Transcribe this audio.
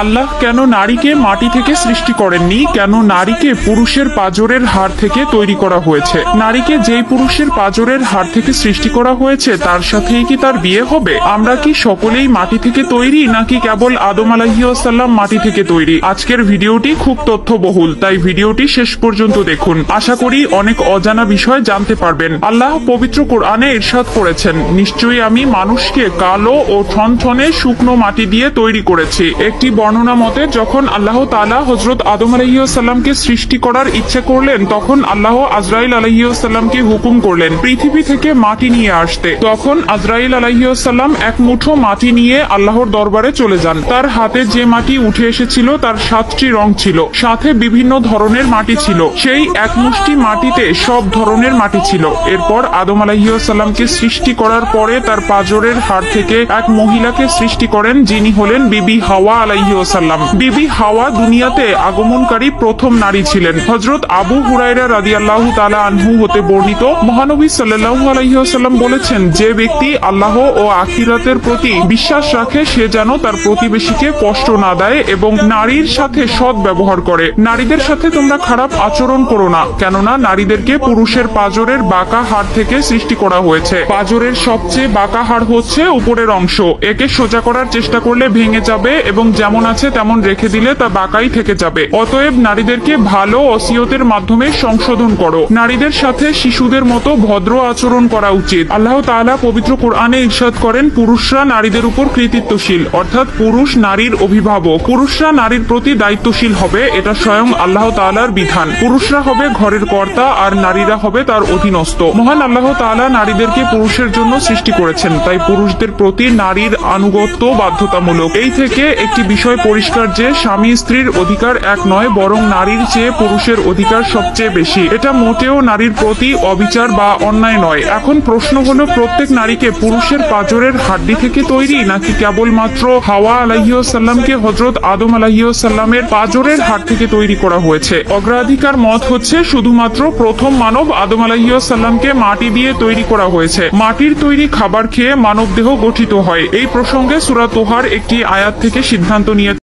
আল্লাহ কেন নারীকে মাটি থেকে সৃষ্টি করেননি? কেন নারীকে পুরুষের পাঁজরের হাড় থেকে তৈরি করা হয়েছে? নারীকে যেই পুরুষের পাঁজরের হাড় থেকে সৃষ্টি করা হয়েছে তার সাথেই কি তার বিয়ে হবে? আমরা কি সকলেই মাটি থেকে তৈরি, নাকি কেবল আদম আলাইহিসসালাম মাটি থেকে তৈরি? আজকের ভিডিওটি খুব তথ্যবহুল, তাই ভিডিওটি শেষ পর্যন্ত দেখুন। আশা করি অনেক অজানা বিষয় জানতে পারবেন। আল্লাহ পবিত্র কোরআনে ইরশাদ করেছেন, নিশ্চয়ই আমি মানুষকে কালো ও ঠনঠনে শুকনো মাটি দিয়ে তৈরি করেছি। একটি বর্ণনা মতে যখন আল্লাহ তাআলা হযরত আদম আলাইহিসসালামকে সৃষ্টি করার ইচ্ছা করলেন, তখন আল্লাহ আজরাইল আলাইহিসসালামকে হুকুম করলেন পৃথিবী থেকে মাটি নিয়ে আসতে। তখন আজরাইল আলাইহিসসালাম এক মুঠো মাটি নিয়ে আল্লাহর দরবারে চলে যান। তার হাতে যে মাটি উঠে এসেছিল তার 7টি রং ছিল, সাথে বিভিন্ন ধরনের মাটি ছিল। সেই এক মুষ্টি মাটিতে সব ধরনের মাটি ছিল। এরপর আদম আলাইহিসসালামকে সৃষ্টি করার পরে তার পাঁজরের হাড় থেকে এক মহিলাকে সৃষ্টি করেন, যিনি হলেন বিবি হাওয়া আলাইহিসসালাম। বিবি হাওয়া দুনিয়াতে আগমনকারী প্রথম নারী ছিলেন। হযরত আবু হুরায়রা রাদিয়াল্লাহু তাআলা আনহু হতে বর্ণিত, মহানবী সাল্লাল্লাহু আলাইহি ওয়াসাল্লাম বলেছেন, যে ব্যক্তি আল্লাহ ও আখিরাতের প্রতি বিশ্বাস রাখে সে যেন তার প্রতিবেশীকে কষ্ট না দেয় এবং নারীর সাথে সৎ ব্যবহার করে। নারীদের সাথে তোমরা খারাপ আচরণ করো না, কেননা নারীদেরকে পুরুষের পাঁজরের বাঁকা হাড় থেকে সৃষ্টি করা হয়েছে। পাঁজরের সবচেয়ে বাঁকা হাড় হচ্ছে উপরের অংশ। একে সোজা করার চেষ্টা করলে ভেঙে যাবে এবং যেমন আছে তেমন রেখে দিলে তা বাঁকাই থেকে যাবে। অতএব নারীদেরকে ভালো ওসিয়তের মাধ্যমে সংশোধন করো। নারীদের সাথে শিশুদের মতো ভদ্র আচরণ করা উচিত। আল্লাহ তাআলা পবিত্র কোরআনে ইরশাদ করেন, পুরুষরা নারীদের উপর কৃতিত্বশীল, অর্থাৎ পুরুষ নারীর অভিভাবক। পুরুষরা নারীর প্রতি দায়িত্বশীল হবে, এটা স্বয়ং আল্লাহ তাআলার বিধান। পুরুষরা হবে ঘরের কর্তা আর নারীরা হবে তার অধীনস্থ। মহান আল্লাহ তাআলা নারীদেরকে পুরুষের জন্য সৃষ্টি করেছেন, তাই পুরুষদের প্রতি নারীর আনুগত্য বাধ্যতামূলক। এই থেকে একটি বিষয় পরিষ্কার যে স্বামী স্ত্রীর অধিকার এক নয়, বরং নারীর চেয়ে পুরুষের অধিকার সবচেয়ে বেশি। এটা মোটেও নারীর প্রতি অবিচার বা অন্যায় নয়। এখন প্রশ্ন হলো, প্রত্যেক নারীকে পুরুষের পাঁজরের হাড্ডি থেকে তৈরি, নাকি কেবলমাত্র হাওয়া আলাইহিসসালামকে হযরত আদম আলাইহিসসালামের পাঁজরের হাড় থেকে তৈরি করা হয়েছে? অগ্রাধিকার মত হচ্ছে শুধুমাত্র প্রথম মানব আদম আলাইহিসসালামকে মাটি দিয়ে তৈরি করা হয়েছে। মাটির তৈরি খাবার খেয়ে মানব দেহ গঠিত হয়। এই প্রসঙ্গে সূরা তোহার একটি আয়াত থেকে সিদ্ধান্ত নিয়ে